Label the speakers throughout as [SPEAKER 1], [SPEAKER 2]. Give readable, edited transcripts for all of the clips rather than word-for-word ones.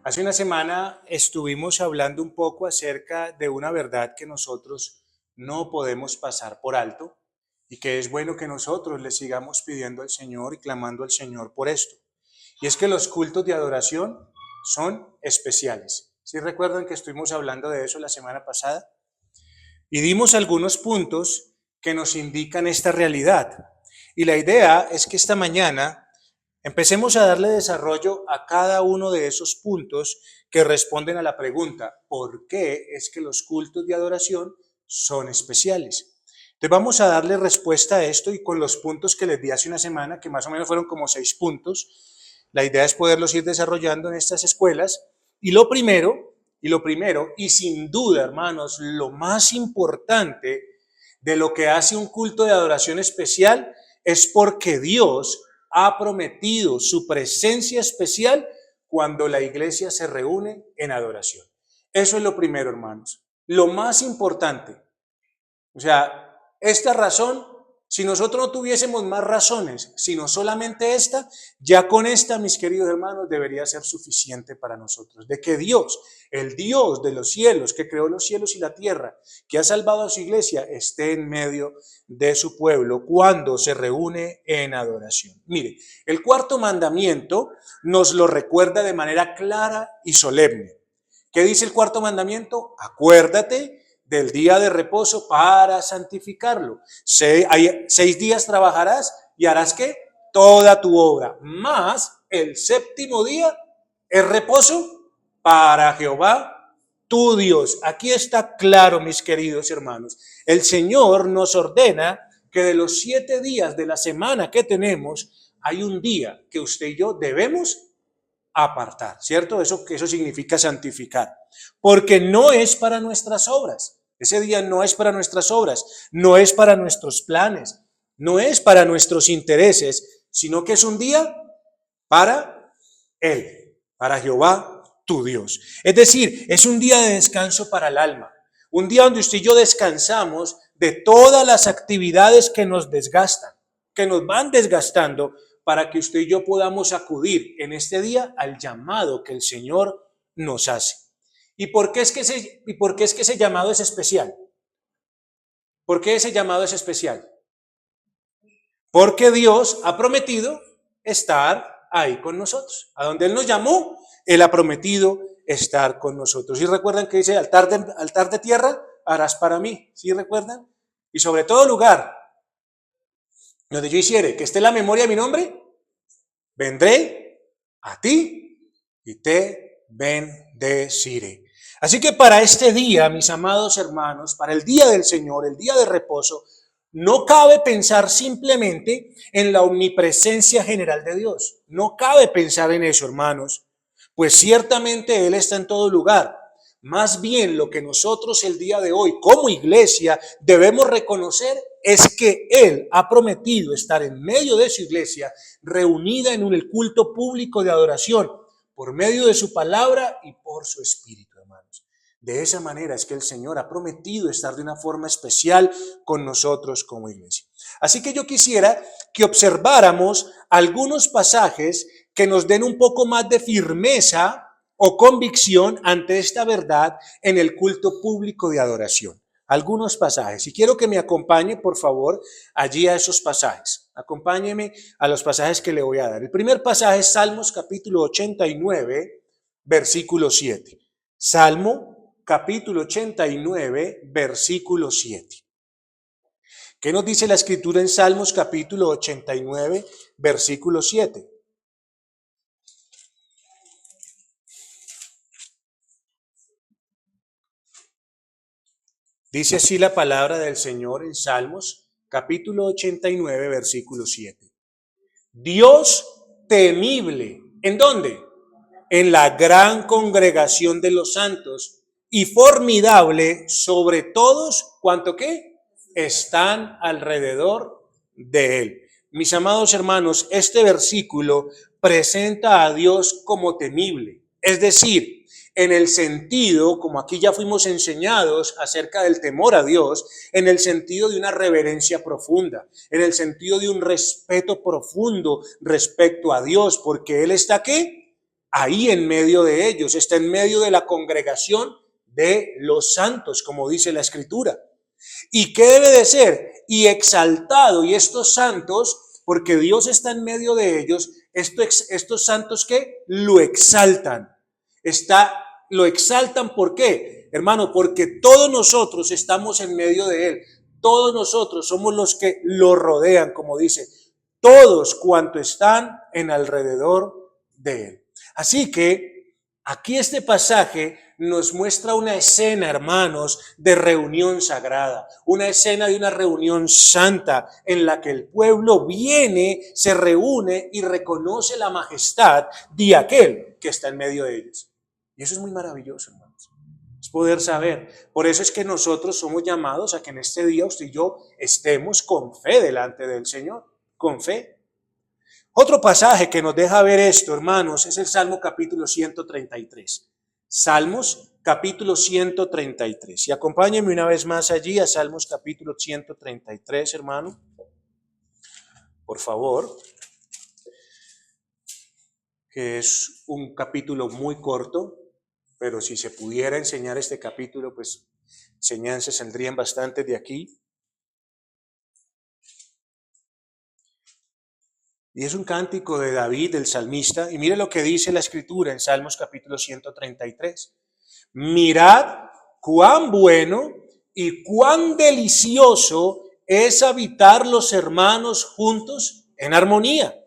[SPEAKER 1] Hace una semana estuvimos hablando un poco acerca de una verdad que nosotros no podemos pasar por alto y que es bueno que nosotros le sigamos pidiendo al Señor y clamando al Señor por esto. Y es que los cultos de adoración son especiales. ¿Sí recuerdan que estuvimos hablando de eso la semana pasada? Y dimos algunos puntos que nos indican esta realidad. Y la idea es que esta mañana empecemos a darle desarrollo a cada uno de esos puntos que responden a la pregunta, ¿por qué es que los cultos de adoración son especiales? Entonces vamos a darle respuesta a esto y con los puntos que les di hace una semana, que más o menos fueron como 6 puntos, la idea es poderlos ir desarrollando en estas escuelas. Y lo primero, y sin duda, hermanos, lo más importante de lo que hace un culto de adoración especial es porque Dios ha prometido su presencia especial cuando la iglesia se reúne en adoración. Eso es lo primero, hermanos. Lo más importante. O sea, esta razón, si nosotros no tuviésemos más razones, sino solamente esta, ya con esta, mis queridos hermanos, debería ser suficiente para nosotros. De que Dios, el Dios de los cielos, que creó los cielos y la tierra, que ha salvado a su iglesia, esté en medio de su pueblo cuando se reúne en adoración. Mire, el cuarto mandamiento nos lo recuerda de manera clara y solemne. ¿Qué dice el cuarto mandamiento? Acuérdate del día de reposo para santificarlo. 6 días trabajarás y harás ¿qué? Toda tu obra. Más el séptimo día es reposo para Jehová tu Dios. Aquí está claro, mis queridos hermanos. El Señor nos ordena que de los 7 días de la semana que tenemos, hay un día que usted y yo debemos apartar, ¿cierto? Eso significa santificar, porque no es para nuestras obras. Ese día no es para nuestras obras, no es para nuestros planes, no es para nuestros intereses, sino que es un día para Él, para Jehová tu Dios. Es decir, es un día de descanso para el alma, un día donde usted y yo descansamos de todas las actividades que nos desgastan, que nos van desgastando, para que usted y yo podamos acudir en este día al llamado que el Señor nos hace. ¿Y por qué es que ese llamado es especial? ¿Por qué ese llamado es especial? Porque Dios ha prometido estar ahí con nosotros. A donde Él nos llamó, Él ha prometido estar con nosotros. ¿Sí recuerdan que dice altar de tierra harás para mí? ¿Sí recuerdan? Y sobre todo lugar donde yo hiciere que esté la memoria de mi nombre, vendré a ti y te bendeciré. Así que para este día, mis amados hermanos, para el día del Señor, el día de reposo, no cabe pensar simplemente en la omnipresencia general de Dios. No cabe pensar en eso, hermanos, pues ciertamente Él está en todo lugar. Más bien lo que nosotros el día de hoy como iglesia debemos reconocer es que Él ha prometido estar en medio de su iglesia reunida en el culto público de adoración por medio de su palabra y por su espíritu, hermanos. De esa manera es que el Señor ha prometido estar de una forma especial con nosotros como iglesia. Así que yo quisiera que observáramos algunos pasajes que nos den un poco más de firmeza o convicción ante esta verdad en el culto público de adoración. Algunos pasajes. Y quiero que me acompañe, por favor, allí a esos pasajes. Acompáñeme a los pasajes que le voy a dar. El primer pasaje es Salmos capítulo 89, versículo 7. Salmo capítulo 89, versículo 7. ¿Qué nos dice la Escritura en Salmos capítulo 89, versículo 7? Dice así la palabra del Señor en Salmos, capítulo 89, versículo 7. Dios temible, ¿en dónde? En la gran congregación de los santos y formidable sobre todos, ¿cuánto qué? Están alrededor de Él. Mis amados hermanos, este versículo presenta a Dios como temible, es decir, en el sentido, como aquí ya fuimos enseñados acerca del temor a Dios, en el sentido de una reverencia profunda, en el sentido de un respeto profundo respecto a Dios, porque Él está ¿qué? ahí en medio de ellos, está en medio de la congregación de los santos, como dice la Escritura. ¿Y qué debe de ser? Y exaltado, y estos santos, porque Dios está en medio de ellos, estos santos que lo exaltan, lo exaltan, ¿por qué? Hermano, porque todos nosotros estamos en medio de Él, todos nosotros somos los que lo rodean, como dice, todos cuantos están en alrededor de Él. Así que aquí este pasaje nos muestra una escena, hermanos, de reunión sagrada, una escena de una reunión santa en la que el pueblo viene, se reúne y reconoce la majestad de aquel que está en medio de ellos. Y eso es muy maravilloso, hermanos. Es poder saber. Por eso es que nosotros somos llamados a que en este día usted y yo estemos con fe delante del Señor, con fe. Otro pasaje que nos deja ver esto, hermanos, es el Salmo capítulo 133. Salmos capítulo 133. Y acompáñenme una vez más allí a Salmos capítulo 133, hermano. Por favor. Que es un capítulo muy corto, pero si se pudiera enseñar este capítulo, pues enseñanzas saldrían bastante de aquí. Y es un cántico de David, el salmista, y mire lo que dice la Escritura en Salmos capítulo 133. Mirad cuán bueno y cuán delicioso es habitar los hermanos juntos en armonía.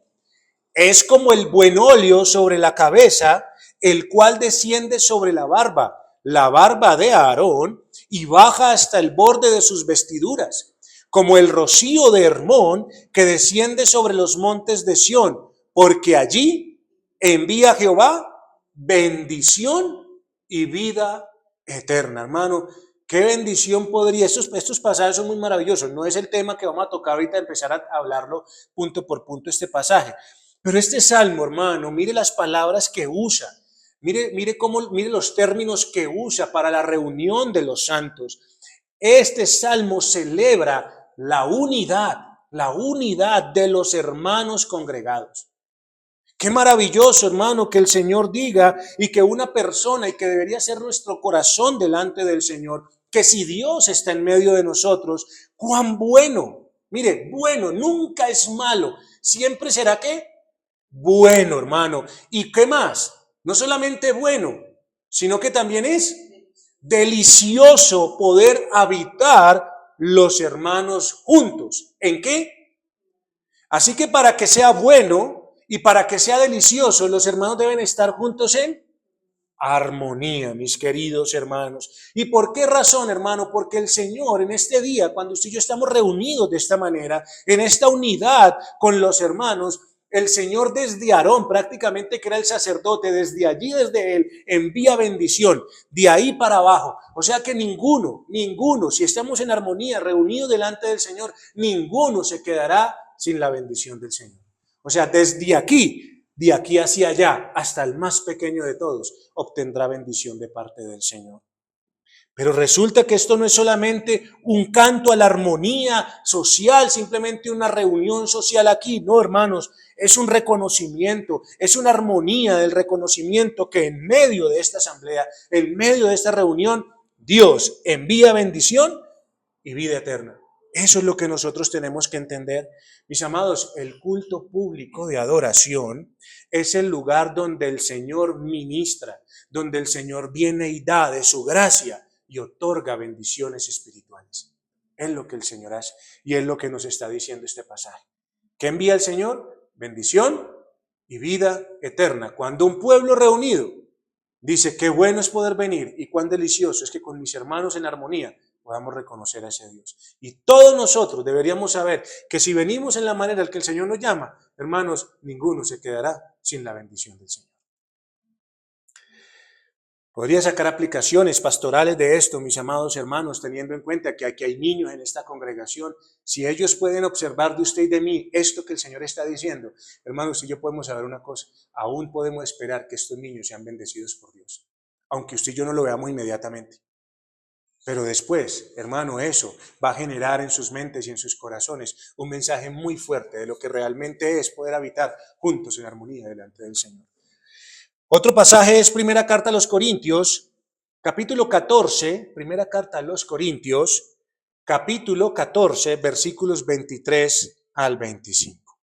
[SPEAKER 1] Es como el buen óleo sobre la cabeza, el cual desciende sobre la barba de Aarón, y baja hasta el borde de sus vestiduras, como el rocío de Hermón que desciende sobre los montes de Sión, porque allí envía Jehová bendición y vida eterna. Hermano, qué bendición podría, estos pasajes son muy maravillosos, no es el tema que vamos a tocar ahorita, empezar a hablarlo punto por punto este pasaje, pero este salmo, hermano, mire las palabras que usa, mire los términos que usa para la reunión de los santos. Este salmo celebra la unidad de los hermanos congregados. Qué maravilloso, hermano, que el Señor diga y que una persona, y que debería ser nuestro corazón delante del Señor, que si Dios está en medio de nosotros, cuán bueno, mire, bueno, nunca es malo, siempre será ¿qué? Bueno, hermano. ¿Y qué más? No solamente bueno, sino que también es delicioso poder habitar los hermanos juntos. ¿En qué? Así que para que sea bueno y para que sea delicioso, los hermanos deben estar juntos en armonía, mis queridos hermanos. ¿Y por qué razón, hermano? Porque el Señor en este día, cuando usted y yo estamos reunidos de esta manera, en esta unidad con los hermanos, el Señor desde Aarón, prácticamente que era el sacerdote, desde allí, desde él, envía bendición, de ahí para abajo. O sea que ninguno, si estamos en armonía, reunidos delante del Señor, ninguno se quedará sin la bendición del Señor. O sea, desde aquí, de aquí hacia allá, hasta el más pequeño de todos, obtendrá bendición de parte del Señor. Pero resulta que esto no es solamente un canto a la armonía social, simplemente una reunión social aquí. No, hermanos, es un reconocimiento, es una armonía del reconocimiento que en medio de esta asamblea, en medio de esta reunión, Dios envía bendición y vida eterna. Eso es lo que nosotros tenemos que entender. Mis amados, el culto público de adoración es el lugar donde el Señor ministra, donde el Señor viene y da de su gracia y otorga bendiciones espirituales. Es lo que el Señor hace y es lo que nos está diciendo este pasaje. ¿Qué envía el Señor? Bendición y vida eterna. Cuando un pueblo reunido dice qué bueno es poder venir y cuán delicioso es que con mis hermanos en armonía podamos reconocer a ese Dios. Y todos nosotros deberíamos saber que si venimos en la manera en que el Señor nos llama, hermanos, ninguno se quedará sin la bendición del Señor. Podría sacar aplicaciones pastorales de esto, mis amados hermanos, teniendo en cuenta que aquí hay niños en esta congregación. Si ellos pueden observar de usted y de mí esto que el Señor está diciendo, hermanos, y yo podemos saber una cosa, aún podemos esperar que estos niños sean bendecidos por Dios, aunque usted y yo no lo veamos inmediatamente. Pero después, hermano, eso va a generar en sus mentes y en sus corazones un mensaje muy fuerte de lo que realmente es poder habitar juntos en armonía delante del Señor. Otro pasaje es Primera Carta a los Corintios, capítulo 14, Primera Carta a los Corintios, capítulo 14, versículos 23 al 25.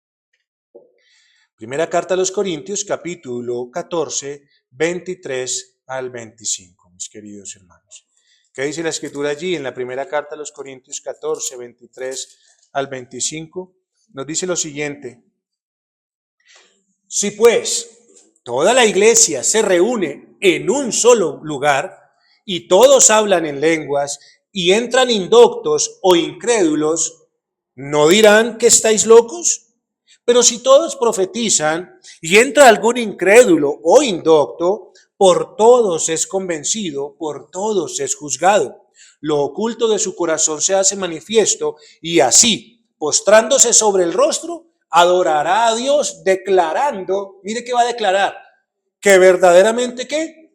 [SPEAKER 1] Primera Carta a los Corintios, capítulo 14, 23 al 25, mis queridos hermanos. ¿Qué dice la Escritura allí en la Primera Carta a los Corintios 14, 23 al 25? Nos dice lo siguiente: si pues toda la iglesia se reúne en un solo lugar y todos hablan en lenguas y entran indoctos o incrédulos, ¿no dirán que estáis locos? Pero si todos profetizan y entra algún incrédulo o indocto, por todos es convencido, por todos es juzgado. Lo oculto de su corazón se hace manifiesto y así, postrándose sobre el rostro, adorará a Dios declarando, mire qué va a declarar, que verdaderamente ¿qué?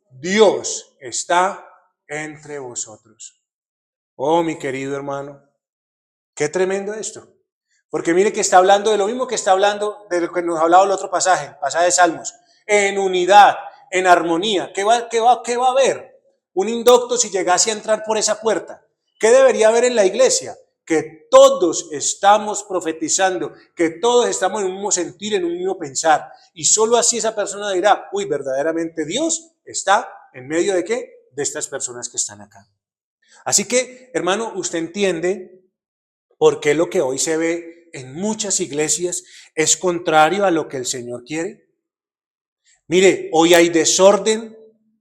[SPEAKER 1] Dios está entre vosotros. Oh, mi querido hermano, qué tremendo esto. Porque mire que está hablando de lo mismo que está hablando de lo que nos ha hablado el otro pasaje, pasaje de Salmos, en unidad, en armonía. ¿Qué va a haber? Un indocto si llegase a entrar por esa puerta. ¿Qué debería haber en la iglesia? Que todos estamos profetizando, que todos estamos en un mismo sentir, en un mismo pensar. Y solo así esa persona dirá, uy, verdaderamente Dios está en medio de ¿qué? De estas personas que están acá. Así que, hermano, usted entiende por qué lo que hoy se ve en muchas iglesias es contrario a lo que el Señor quiere. Mire, hoy hay desorden,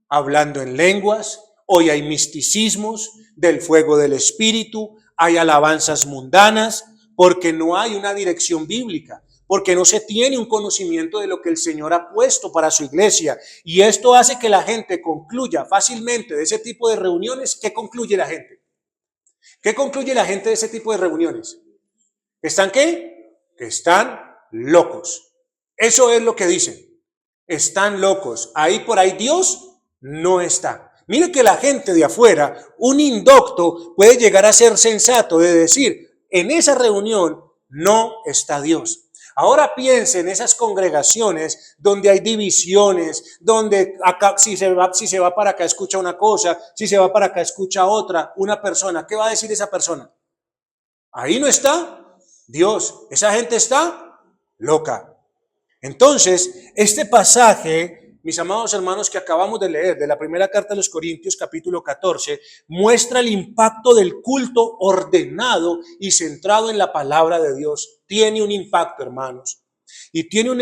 [SPEAKER 1] hablando en lenguas, hoy hay misticismos del fuego del Espíritu, hay alabanzas mundanas, porque no hay una dirección bíblica, porque no se tiene un conocimiento de lo que el Señor ha puesto para su iglesia. Y esto hace que la gente concluya fácilmente de ese tipo de reuniones. ¿Qué concluye la gente? ¿Qué concluye la gente de ese tipo de reuniones? ¿Están qué? Que están locos. Eso es lo que dicen. Están locos. Ahí por ahí Dios no está. Mire que la gente de afuera, un indocto puede llegar a ser sensato de decir, en esa reunión no está Dios. Ahora piense en esas congregaciones donde hay divisiones, donde acá, si se va para acá escucha una cosa, si se va para acá escucha otra, una persona. ¿Qué va a decir esa persona? Ahí no está Dios. Esa gente está loca. Entonces, este pasaje, mis amados hermanos, que acabamos de leer de la primera carta de los Corintios, capítulo 14, muestra el impacto del culto ordenado y centrado en la palabra de Dios. Tiene un impacto, hermanos. Y tiene un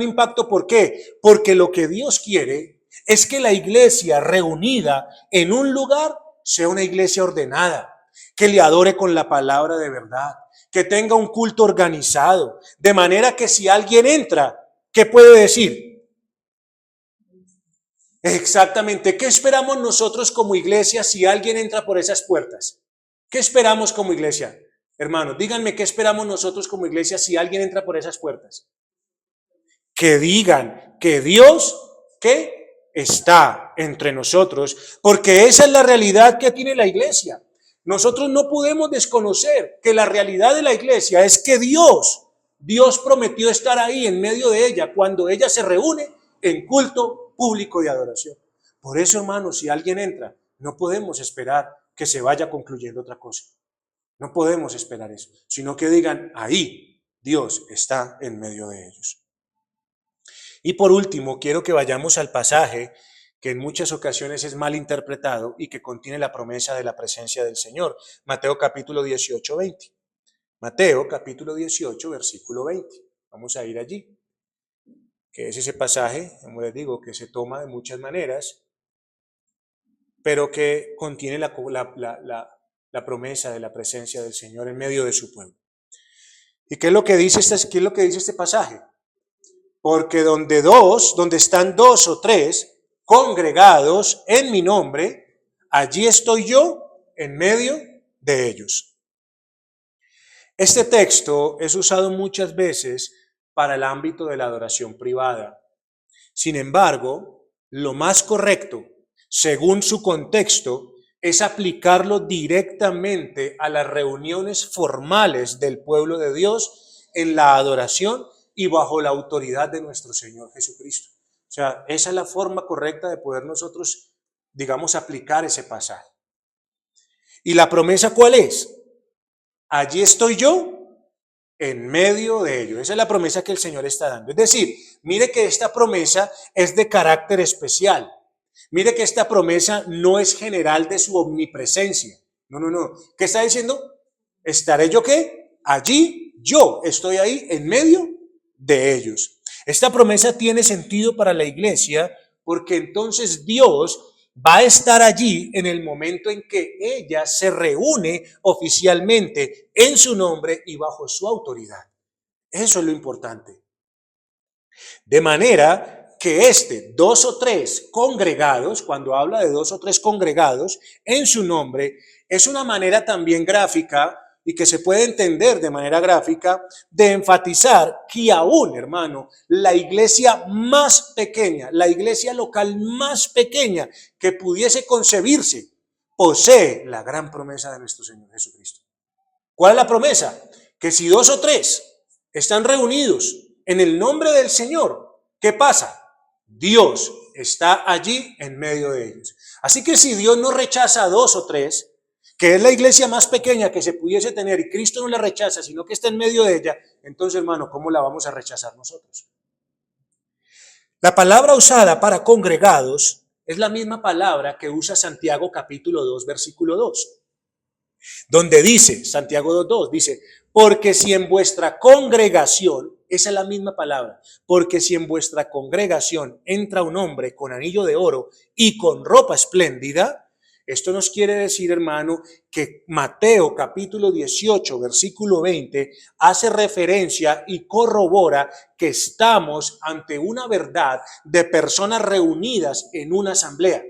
[SPEAKER 1] impacto, ¿por qué? Porque lo que Dios quiere es que la iglesia reunida en un lugar sea una iglesia ordenada, que le adore con la palabra de verdad, que tenga un culto organizado, de manera que si alguien entra, ¿qué puede decir? Exactamente, ¿qué esperamos nosotros como iglesia si alguien entra por esas puertas? ¿Qué esperamos como iglesia? Hermanos, díganme, ¿qué esperamos nosotros como iglesia si alguien entra por esas puertas? Que digan que Dios, ¿qué? Está entre nosotros, porque esa es la realidad que tiene la iglesia. Nosotros no podemos desconocer que la realidad de la iglesia es que Dios prometió estar ahí en medio de ella cuando ella se reúne en culto público de adoración. Por eso, hermanos, si alguien entra, no podemos esperar que se vaya concluyendo otra cosa. No podemos esperar eso, sino que digan, ahí Dios está en medio de ellos. Y por último, quiero que vayamos al pasaje que en muchas ocasiones es mal interpretado y que contiene la promesa de la presencia del Señor. Mateo capítulo 18, 20. Mateo capítulo 18, versículo 20. Vamos a ir allí. Que es ese pasaje, como les digo, que se toma de muchas maneras, pero que contiene la promesa de la presencia del Señor en medio de su pueblo. ¿Y qué es lo que dice este pasaje? Porque donde están dos o tres congregados en mi nombre, allí estoy yo en medio de ellos. Este texto es usado muchas veces para el ámbito de la adoración privada. Sin embargo, lo más correcto, según su contexto, es aplicarlo directamente a las reuniones formales del pueblo de Dios en la adoración y bajo la autoridad de nuestro Señor Jesucristo. sea, esa es la forma correcta de poder nosotros, digamos, aplicar ese pasaje. ¿Y la promesa cuál es? Allí estoy yo en medio de ellos. Esa es la promesa que el Señor está dando. Es decir, mire que esta promesa es de carácter especial. Mire que esta promesa no es general de su omnipresencia. No, no, no. ¿Qué está diciendo? ¿Estaré yo qué? Allí yo estoy ahí en medio de ellos. Esta promesa tiene sentido para la iglesia porque entonces Dios va a estar allí en el momento en que ella se reúne oficialmente en su nombre y bajo su autoridad. Eso es lo importante. De manera que dos o tres congregados, cuando habla de dos o tres congregados en su nombre, es una manera también gráfica y que se puede entender de manera gráfica de enfatizar que aún, hermano, la iglesia más pequeña, la iglesia local más pequeña que pudiese concebirse, posee la gran promesa de nuestro Señor Jesucristo. ¿Cuál es la promesa? Que si dos o tres están reunidos en el nombre del Señor, ¿qué pasa? Dios está allí en medio de ellos. Así que si Dios no rechaza a dos o tres, que es la iglesia más pequeña que se pudiese tener y Cristo no la rechaza, sino que está en medio de ella, entonces, hermano, ¿cómo la vamos a rechazar nosotros? La palabra usada para congregados es la misma palabra que usa Santiago capítulo 2, versículo 2, donde dice, Santiago 2:2, dice, porque si en vuestra congregación, esa es la misma palabra, porque si en vuestra congregación entra un hombre con anillo de oro y con ropa espléndida, esto nos quiere decir, hermano, que Mateo capítulo 18, versículo 20, hace referencia y corrobora que estamos ante una verdad de personas reunidas en una asamblea.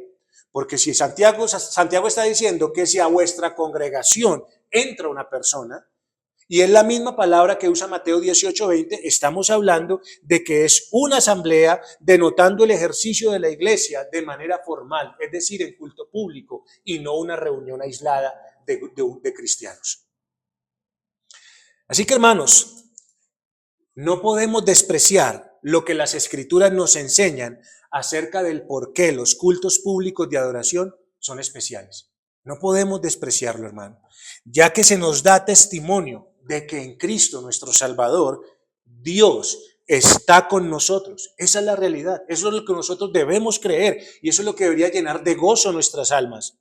[SPEAKER 1] Porque si Santiago está diciendo que si a vuestra congregación entra una persona, y es la misma palabra que usa Mateo 18:20, estamos hablando de que es una asamblea denotando el ejercicio de la iglesia de manera formal, es decir, en culto público y no una reunión aislada de cristianos. Así que, hermanos, no podemos despreciar lo que las escrituras nos enseñan acerca del por qué los cultos públicos de adoración son especiales. No podemos despreciarlo, hermano, ya que se nos da testimonio de que en Cristo nuestro Salvador, Dios está con nosotros. Esa es la realidad, eso es lo que nosotros debemos creer y eso es lo que debería llenar de gozo nuestras almas.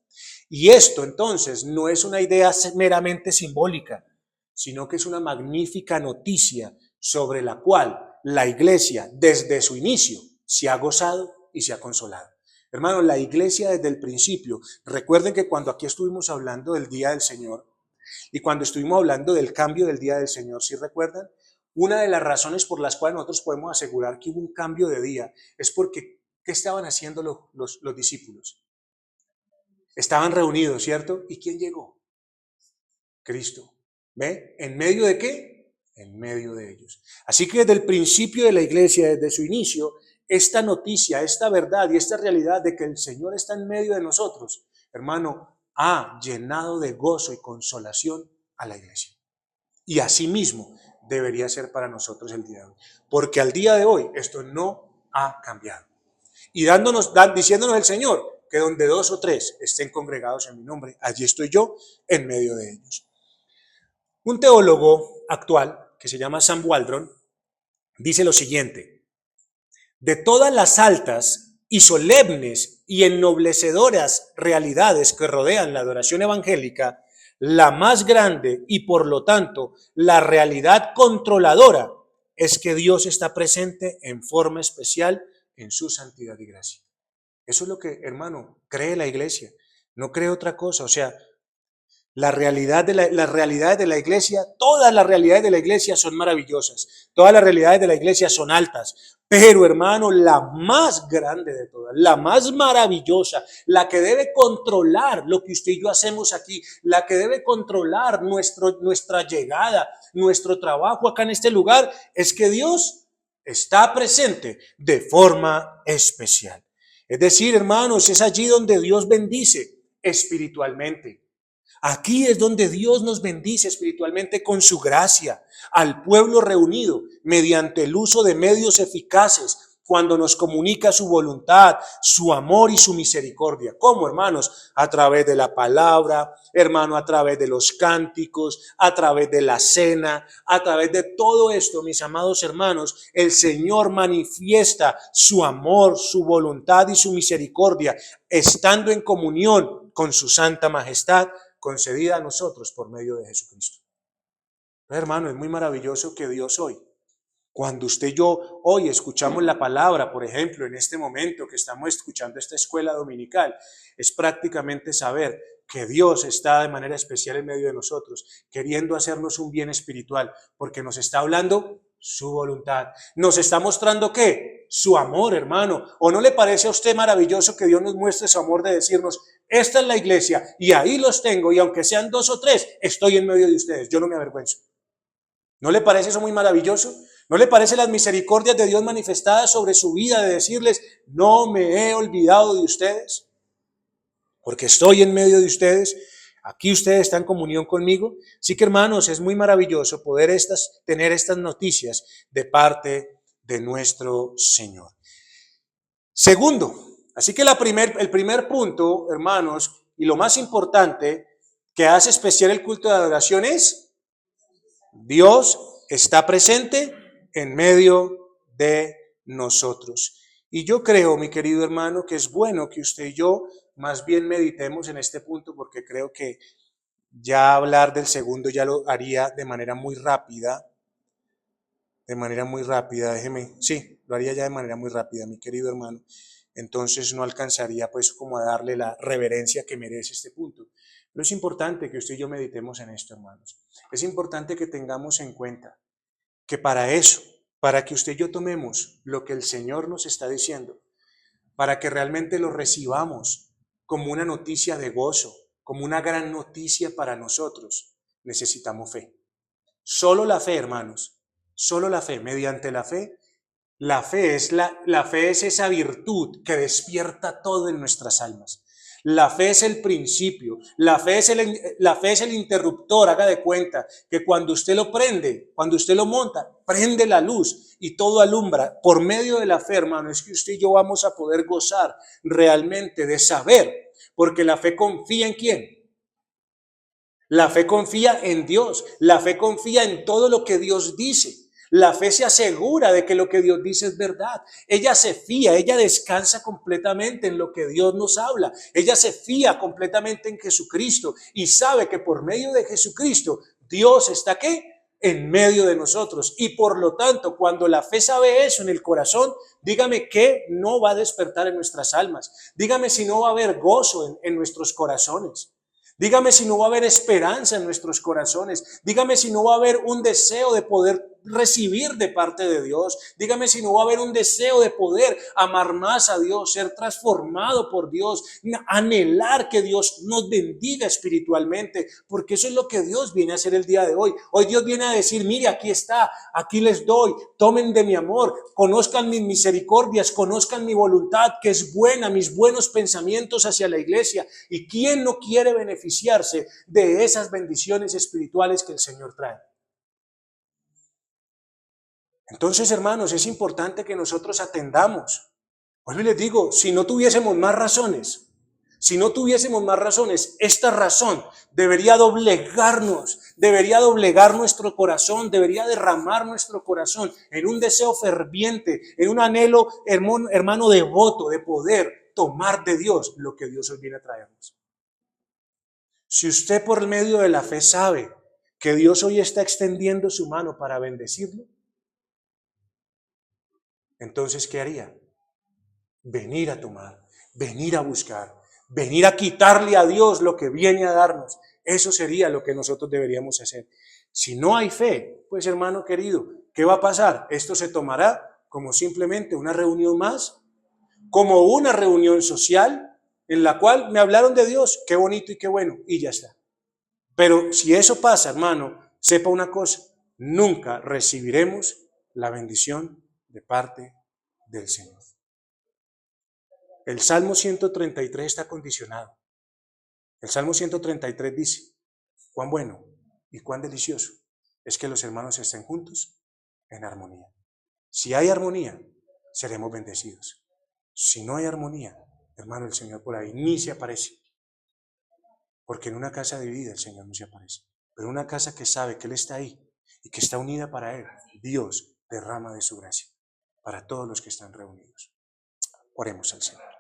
[SPEAKER 1] Y esto entonces no es una idea meramente simbólica, sino que es una magnífica noticia sobre la cual la iglesia desde su inicio se ha gozado y se ha consolado. Hermanos, la iglesia desde el principio, recuerden que cuando aquí estuvimos hablando del día del Señor y cuando estuvimos hablando del cambio del día del Señor, ¿sí recuerdan? Una de las razones por las cuales nosotros podemos asegurar que hubo un cambio de día es porque, ¿qué estaban haciendo los discípulos? Estaban reunidos, ¿cierto? ¿Y quién llegó? Cristo. ¿Ve? ¿En medio de qué? En medio de ellos. Así que desde el principio de la iglesia, desde su inicio, esta noticia, esta verdad y esta realidad de que el Señor está en medio de nosotros, hermano, ha llenado de gozo y consolación a la iglesia. Y así mismo debería ser para nosotros el día de hoy. Porque al día de hoy esto no ha cambiado. Y diciéndonos el Señor que donde dos o tres estén congregados en mi nombre, allí estoy yo en medio de ellos. Un teólogo actual que se llama Sam Waldron dice lo siguiente: de todas las altas y solemnes y ennoblecedoras realidades que rodean la adoración evangélica, la más grande y por lo tanto la realidad controladora es que Dios está presente en forma especial en su santidad y gracia. Eso es lo que, hermano, cree la iglesia, no cree otra cosa. O sea, las realidades de la iglesia, todas las realidades de la iglesia son maravillosas, todas las realidades de la iglesia son altas, pero hermano, la más grande de todas, la más maravillosa, la que debe controlar lo que usted y yo hacemos aquí, la que debe controlar nuestra llegada, nuestro trabajo acá en este lugar, es que Dios está presente de forma especial. Es decir, hermanos, es allí donde Dios bendice espiritualmente. Aquí es donde Dios nos bendice espiritualmente con su gracia al pueblo reunido mediante el uso de medios eficaces cuando nos comunica su voluntad, su amor y su misericordia. ¿Cómo, hermanos? A través de la palabra, hermano, a través de los cánticos, a través de la cena, a través de todo esto, mis amados hermanos, el Señor manifiesta su amor, su voluntad y su misericordia, estando en comunión con su santa majestad, concedida a nosotros por medio de Jesucristo. Hermano, es muy maravilloso que Dios hoy, cuando usted y yo hoy escuchamos la palabra, por ejemplo, en este momento que estamos escuchando esta escuela dominical, es prácticamente saber que Dios está de manera especial en medio de nosotros, queriendo hacernos un bien espiritual, porque nos está hablando su voluntad. Nos está mostrando ¿qué? Su amor, hermano. ¿O no le parece a usted maravilloso que Dios nos muestre su amor de decirnos, esta es la iglesia y ahí los tengo y aunque sean 2 o 3, estoy en medio de ustedes, yo no me avergüenzo? ¿No le parece eso muy maravilloso? ¿No le parece las misericordias de Dios manifestadas sobre su vida de decirles, no me he olvidado de ustedes? Porque estoy en medio de ustedes, aquí ustedes están en comunión conmigo. Así que hermanos, es muy maravilloso poder tener estas noticias de parte de nuestro Señor. Segundo, así que el primer punto, hermanos, y lo más importante que hace especial el culto de adoración es Dios está presente en medio de nosotros. Y yo creo, mi querido hermano, que es bueno que usted y yo más bien meditemos en este punto, porque creo que ya hablar del segundo ya lo haría de manera muy rápida. Lo haría ya de manera muy rápida, mi querido hermano. Entonces no alcanzaría pues como a darle la reverencia que merece este punto. Pero es importante que usted y yo meditemos en esto, hermanos. Es importante que tengamos en cuenta que para eso, para que usted y yo tomemos lo que el Señor nos está diciendo, para que realmente lo recibamos como una noticia de gozo, como una gran noticia para nosotros, necesitamos fe. Solo la fe, hermanos, solo la fe, mediante la fe es esa virtud que despierta todo en nuestras almas. La fe es el principio, la fe es el interruptor, haga de cuenta que cuando usted lo prende, cuando usted lo monta, prende la luz y todo alumbra. Por medio de la fe, hermano, es que usted y yo vamos a poder gozar realmente de saber, porque la fe confía ¿en quién? La fe confía en Dios, la fe confía en todo lo que Dios dice. La fe se asegura de que lo que Dios dice es verdad. Ella se fía, ella descansa completamente en lo que Dios nos habla. Ella se fía completamente en Jesucristo y sabe que por medio de Jesucristo Dios está ¿qué? En medio de nosotros. Y por lo tanto, cuando la fe sabe eso en el corazón, dígame qué no va a despertar en nuestras almas. Dígame si no va a haber gozo en nuestros corazones. Dígame si no va a haber esperanza en nuestros corazones. Dígame si no va a haber un deseo de poder recibir de parte de Dios. Dígame si no va a haber un deseo de poder amar más a Dios, ser transformado por Dios, anhelar que Dios nos bendiga espiritualmente, porque eso es lo que Dios viene a hacer el día de hoy. Hoy Dios viene a decir, mire, aquí está, aquí les doy, tomen de mi amor, conozcan mis misericordias, conozcan mi voluntad, que es buena, mis buenos pensamientos hacia la iglesia. ¿Y quién no quiere beneficiarse de esas bendiciones espirituales que el Señor trae? Entonces, hermanos, es importante que nosotros atendamos. Hoy les digo, si no tuviésemos más razones, esta razón debería doblegarnos, debería doblegar nuestro corazón, debería derramar nuestro corazón en un deseo ferviente, en un anhelo, hermano, devoto de poder tomar de Dios lo que Dios hoy viene a traernos. Si usted por medio de la fe sabe que Dios hoy está extendiendo su mano para bendecirlo, entonces, ¿qué haría? Venir a tomar, venir a buscar, venir a quitarle a Dios lo que viene a darnos. Eso sería lo que nosotros deberíamos hacer. Si no hay fe, pues hermano querido, ¿qué va a pasar? Esto se tomará como simplemente una reunión más, como una reunión social en la cual me hablaron de Dios, qué bonito y qué bueno, y ya está. Pero si eso pasa, hermano, sepa una cosa, nunca recibiremos la bendición de parte del Señor. El Salmo 133 está condicionado. El Salmo 133 dice, cuán bueno y cuán delicioso es que los hermanos estén juntos en armonía. Si hay armonía, seremos bendecidos. Si no hay armonía, hermano, el Señor por ahí ni se aparece. Porque en una casa dividida el Señor no se aparece. Pero en una casa que sabe que Él está ahí y que está unida para Él, Dios derrama de su gracia para todos los que están reunidos. Oremos al Señor.